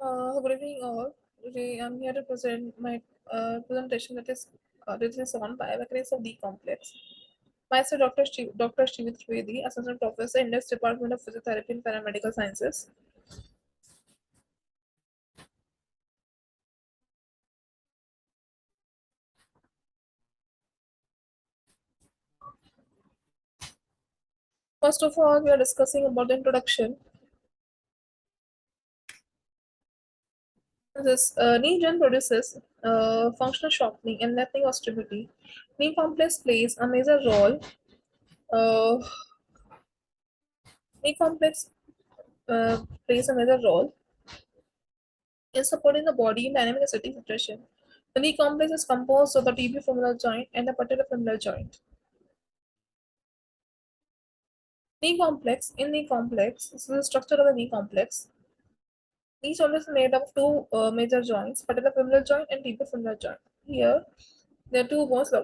Good evening, all. Today I'm here to present my presentation that is on biomechanics of the complex. Myself, Dr. Shivi Trivedi, Assistant Professor in this Department of Physiotherapy and Paramedical Sciences. First of all, we are discussing about the introduction. This knee joint produces functional shortening and lengthening of stability. Knee complex plays a major role. Uh, knee complex plays a major role in supporting the body in dynamic and static situation. The knee complex is composed of the tibiofemoral joint and the patellofemoral joint. Knee complex, this is the structure of the knee complex. Each joint is made up of two major joints, patellofemoral joint and tibiofemoral joint. Here, there are two bones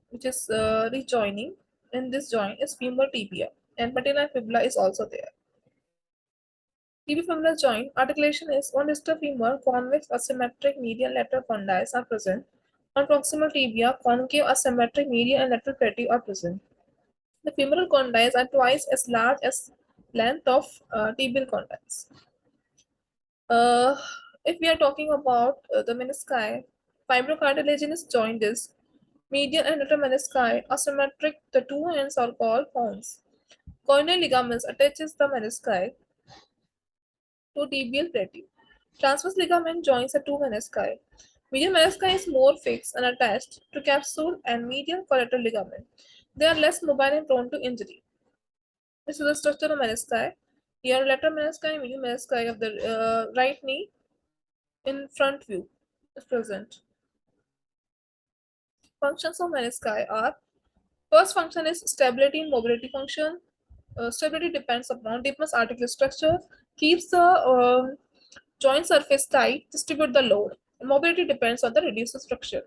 which is rejoining. In this joint is femur tibia, and patella and fibula is also there. Tibiofemoral joint articulation is one distal femur, convex asymmetric medial lateral condyles are present. On proximal tibia, concave asymmetric medial and lateral plateau are present. The femoral condyles are twice as large as length of tibial condyles. Uh, if we are talking about the menisci, fibrocartilaginous joint is medial and lateral menisci are symmetric. The two ends are called cones. Coronary ligaments attaches the menisci to tibial plateau. Transverse ligament joins the two menisci. Medial menisci is more fixed and attached to capsule and medial collateral ligament. They are less mobile and prone to injury. This is the structure of menisci. Here, lateral menisci and medial menisci of the right knee in front view is present. Functions of menisci are: first function is stability and mobility function. Stability depends upon deepness articular structure, keeps the joint surface tight, distribute the load. Mobility depends on the reduced structure.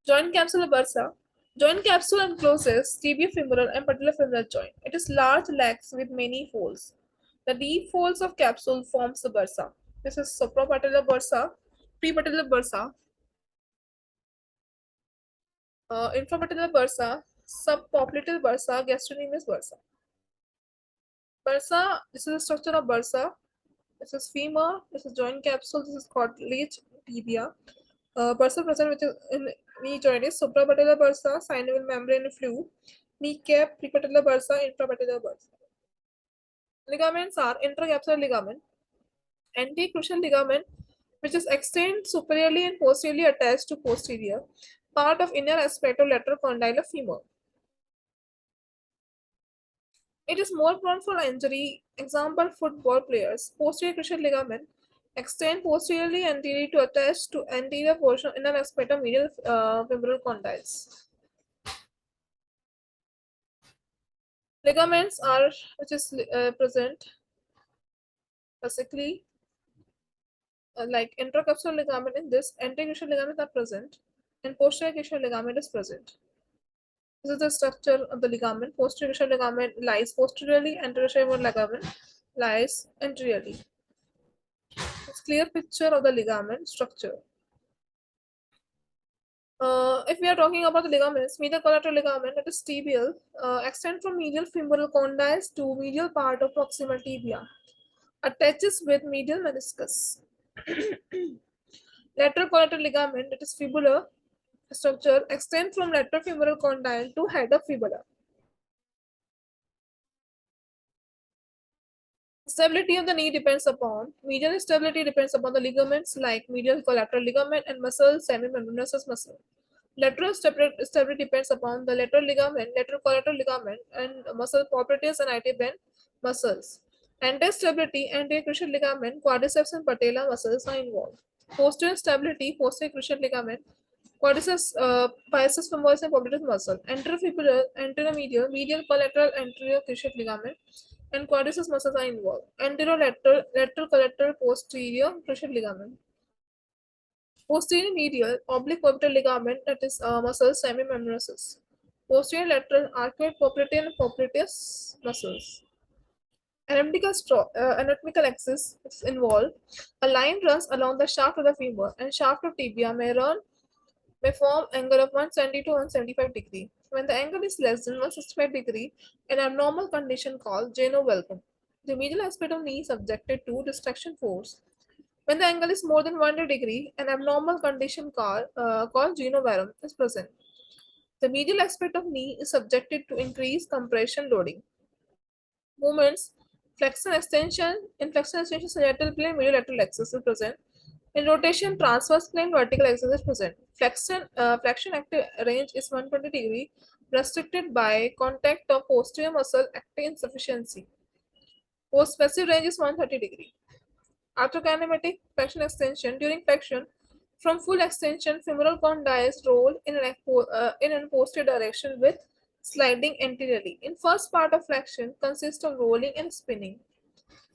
Joint capsule bursa. Joint capsule encloses tibiofemoral and patellofemoral joint. It is large legs with many folds. The deep folds of capsule forms the bursa. This is suprapatellar bursa, prepatellar bursa, infrapatellar bursa, subpopliteal bursa, gastrocnemius bursa. Bursa, this is the structure of bursa. This is femur, this is joint capsule, this is cartilage, tibia. Bursa present which is in knee joint is suprapatellar bursa, synovial membrane fluid, kneecap, prepatellar bursa, infrapatellar bursa. Ligaments are intercapsular ligament, anticrucial ligament, which is extend superiorly and posteriorly attached to posterior part of inner aspect of lateral condyle of femur. It is more prone for injury. Example: football players. Posterior cruciate ligament extend posteriorly anterior to attach to anterior portion of inner aspect of medial femoral condyles. Ligaments are which is present basically like intracapsular ligament. In this, anterior cruciate ligaments are present and posterior cruciate ligament is present. This is the structure of the ligament. Posterior cruciate ligament lies posteriorly, anterior cruciate ligament lies anteriorly. It's clear picture of the ligament structure. If we are talking about the ligaments, medial collateral ligament, that is tibial, extend from medial femoral condyles to medial part of proximal tibia, attaches with medial meniscus. Lateral collateral ligament, that is fibular structure, extend from lateral femoral condyle to head of fibula. Stability of the knee depends upon medial stability depends upon the ligaments like medial collateral ligament and muscle, semimembranous muscle. Lateral stability depends upon the lateral ligament, lateral collateral ligament, and muscle properties and IT band muscles. Anterior stability, anterior cruciate ligament, quadriceps and patella muscles are involved. Posterior stability, posterior cruciate ligament, quadriceps, biceps femoris and popliteus muscle. Anterior fibular, anterior medial, medial collateral, anterior cruciate ligament, and quadriceps muscles are involved. Anterior lateral, lateral collateral, posterior cruciate ligament. Posterior medial oblique orbital ligament, that is muscle semimembranous. Posterior lateral arcuate popliteal and popliteus muscles. Anatomical axis is involved. A line runs along the shaft of the femur and shaft of tibia may form angle of 170 to 175 degree. When the angle is less than 165 degree, an abnormal condition called genovalgum. The medial aspect of knee is subjected to distraction force. When the angle is more than 100 degree, an abnormal condition called genovarum is present. The medial aspect of knee is subjected to increased compression loading. Movements, flexion extension, in flexion extension, sagittal plane, medial lateral axis is present. In rotation, transverse plane, vertical axis is present. Flexion active range is 120 degree, restricted by contact of posterior muscle active insufficiency. Post passive range is 130 degree. Arthrokinematic flexion extension. During flexion, from full extension, femoral condyles roll in an posterior direction with sliding anteriorly. In first part of flexion consists of rolling and spinning.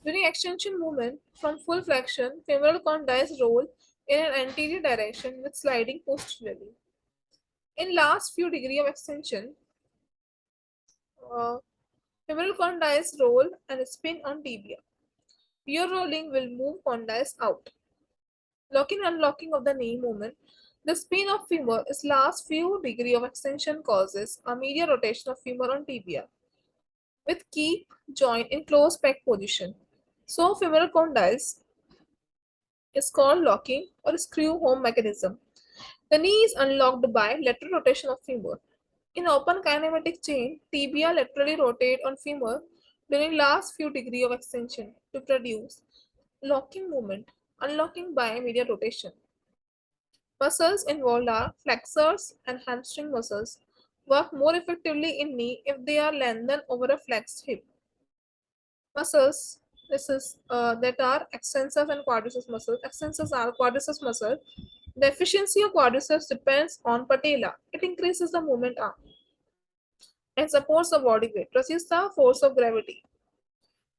During extension movement, from full flexion, femoral condyles roll in an anterior direction with sliding posteriorly. In last few degree of extension, uh, femoral condyles roll and spin on tibia. Pure rolling will move condyles out. Locking and unlocking of the knee movement. The spin of femur is last few degree of extension causes a medial rotation of femur on tibia with keep joint in close pec position. So femoral condyles is called locking or screw home mechanism. The knee is unlocked by lateral rotation of femur. In open kinematic chain, tibia laterally rotate on femur during last few degree of extension to produce locking movement, unlocking by medial rotation. Muscles involved are flexors and hamstring muscles. Work more effectively in knee if they are lengthened over a flexed hip. Muscles that are extensors and quadriceps muscles. Extensors are quadriceps muscle. The efficiency of quadriceps depends on patella. It increases the movement arm and supports the body weight, resists the force of gravity.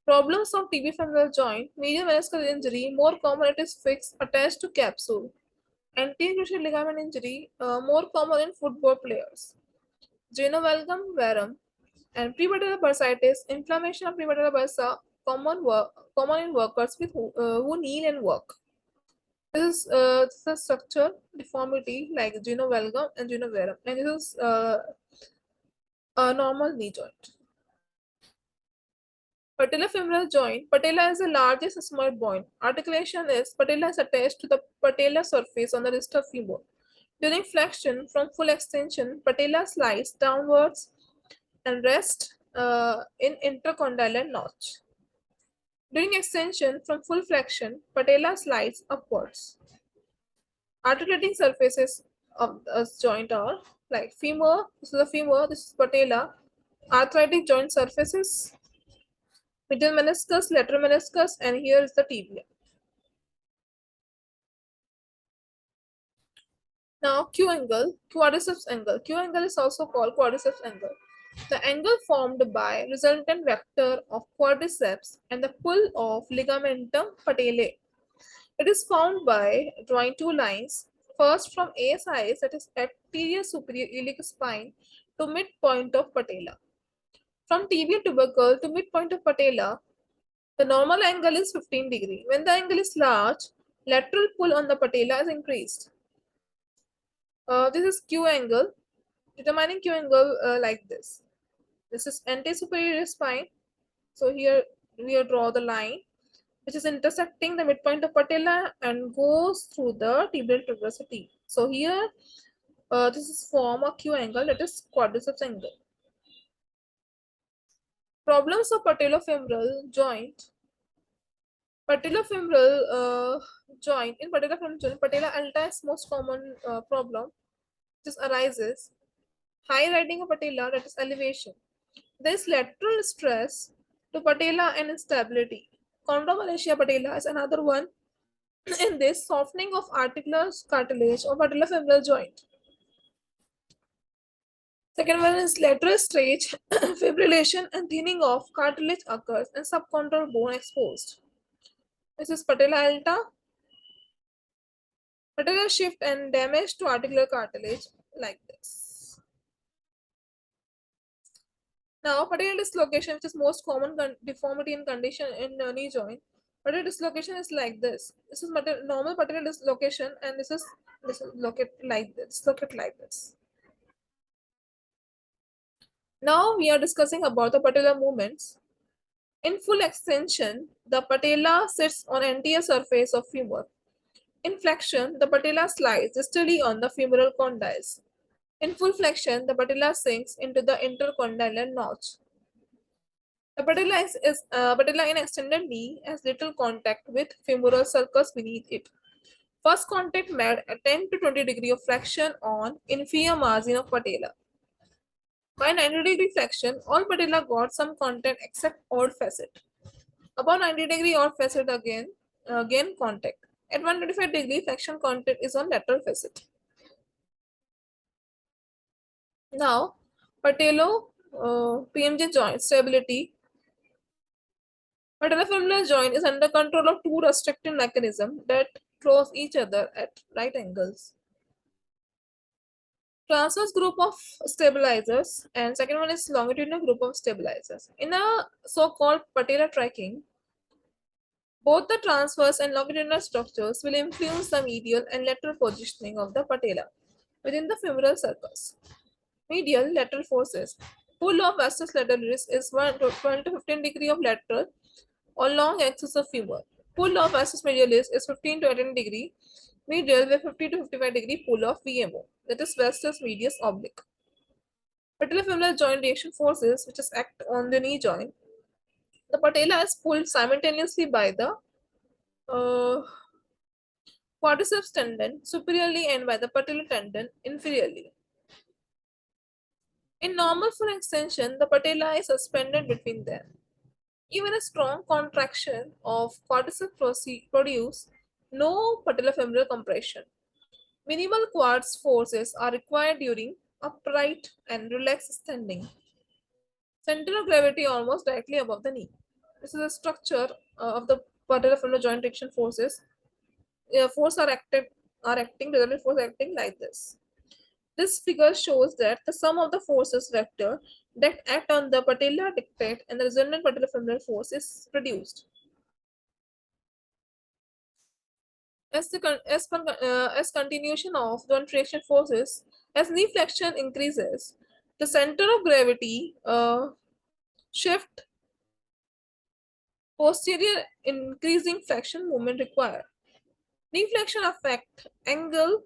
Problems of tibio-femoral joint, medial meniscal injury, more common it is fixed attached to capsule. Anterior cruciate ligament injury, more common in football players. Genovalgum varum and prepatellar bursitis, inflammation of prepatellar bursa, common in workers who kneel and work. This is a structure deformity like genovalgum and genovarum, and this is a normal knee joint. Patellofemoral joint. Patella is the largest sigmoid bone. Articulation is patella is attached to the patellar surface on the wrist of femur. During flexion from full extension, patella slides downwards and rests in intercondylar notch. During extension from full flexion, patella slides upwards. Articulating surfaces of the joint are like femur, this is the femur, this is patella, arthritic joint surfaces, medial meniscus, lateral meniscus, and here is the tibia. Now Q angle, quadriceps angle. Q angle is also called quadriceps angle. The angle formed by resultant vector of quadriceps and the pull of ligamentum patellae. It is found by drawing two lines. First from ASIS, that is anterior superior iliac spine, to midpoint of patella. From tibial tubercle to midpoint of patella, the normal angle is 15 degree. When the angle is large, lateral pull on the patella is increased. This is Q angle. Determining Q angle like this. This is anterior spine. So here we draw the line which is intersecting the midpoint of patella and goes through the tibial tuberosity. So here this is form a Q angle, that is quadriceps angle. Problems of patellofemoral joint. Patellofemoral joint, in patellofemoral joint, patella alta is most common problem. This arises high riding of patella, that is elevation. There is lateral stress to patella and instability. Chondromalacia patella is another one in this softening of articular cartilage of patellofemoral joint. Second one is lateral stretch, fibrillation and thinning of cartilage occurs and subchondral bone exposed. This is patella alta, patella shift and damage to articular cartilage like this. Now, patellar dislocation, which is most common deformity and condition in knee joint. Patellar dislocation is like this. This is normal patellar dislocation, and this is locate like this. Locate like this. Now we are discussing about the patellar movements. In full extension, the patella sits on anterior surface of femur. In flexion, the patella slides distally on the femoral condyles. In full flexion, the patella sinks into the intercondylar notch. The patella in extended knee has little contact with femoral sulcus beneath it. First contact made at 10 to 20 degree of flexion on inferior margin of patella. By 90-degree flexion, all patella got some contact except odd facet. Above 90-degree odd facet again contact. At 125-degree flexion contact is on lateral facet. Now, patello PMJ joint stability. Patellofemoral joint is under control of two restrictive mechanisms that close each other at right angles. Transverse group of stabilizers, and second one is longitudinal group of stabilizers. In a so-called patellar tracking, both the transverse and longitudinal structures will influence the medial and lateral positioning of the patella within the femoral sulcus. Medial lateral forces. Pull of vastus lateralis is 1 to 12 to 15 degree of lateral or long axis of femur. Pull of vastus medialis is 15 to 18 degree medial with 50 to 55 degree pull of VMO, that is vastus medius oblique. Patellofemoral joint reaction forces, which is act on the knee joint. The patella is pulled simultaneously by the uh, quadriceps tendon superiorly and by the patellar tendon inferiorly. In normal full extension, the patella is suspended between them. Even a strong contraction of quadriceps produce no patellofemoral compression. Minimal quads forces are required during upright and relaxed standing. Center of gravity almost directly above the knee. This is the structure of the patellofemoral joint traction forces. Force are acting, resultant force acting like this. This figure shows that the sum of the forces vector that act on the patella dictate and the resultant patellofemoral force is produced. As continuation of the traction forces, as knee flexion increases, the center of gravity shift posterior, increasing flexion movement required. Knee flexion affect angle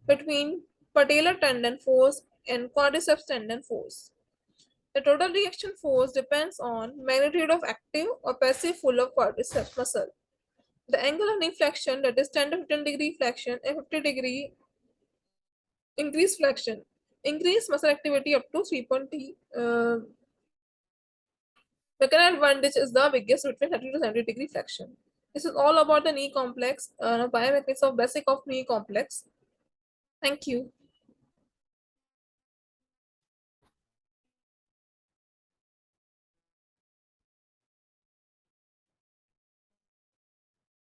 between patellar tendon force and quadriceps tendon force. The total reaction force depends on magnitude of active or passive pull of quadriceps muscle. The angle of knee flexion, that is 10 to 15 degree flexion and 50-degree increased flexion, increase muscle activity up to 3.0. Mechanical advantage is the biggest between 30 to 70-degree flexion. This is all about the knee complex, biomechanics of basic of knee complex. Thank you.